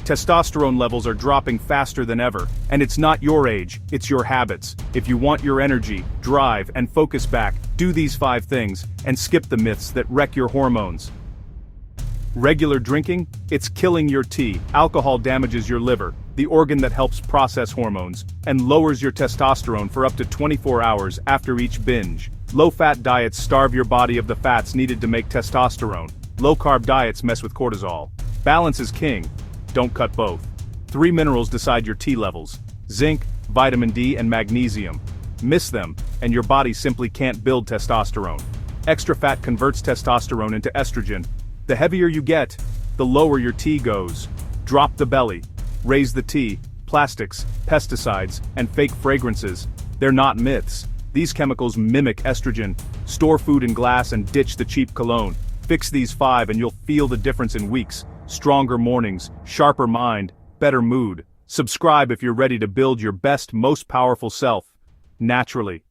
Testosterone levels are dropping faster than ever, and it's not your age, it's your habits. If you want your energy, drive, and focus back, do these 5 things, and skip the myths that wreck your hormones. Regular drinking? It's killing your T. Alcohol damages your liver, the organ that helps process hormones, and lowers your testosterone for up to 24 hours after each binge. Low-fat diets starve your body of the fats needed to make testosterone. Low-carb diets mess with cortisol. Balance is king. Don't cut both. 3 minerals decide your T levels: zinc, vitamin D, and magnesium. Miss them, and your body simply can't build testosterone. Extra fat converts testosterone into estrogen. The heavier you get, the lower your T goes. Drop the belly. Raise the T. Plastics, pesticides, and fake fragrances. They're not myths. These chemicals mimic estrogen. Store food in glass and ditch the cheap cologne. Fix these 5 and you'll feel the difference in weeks. Stronger mornings, sharper mind, better mood. Subscribe if you're ready to build your best, most powerful self, naturally.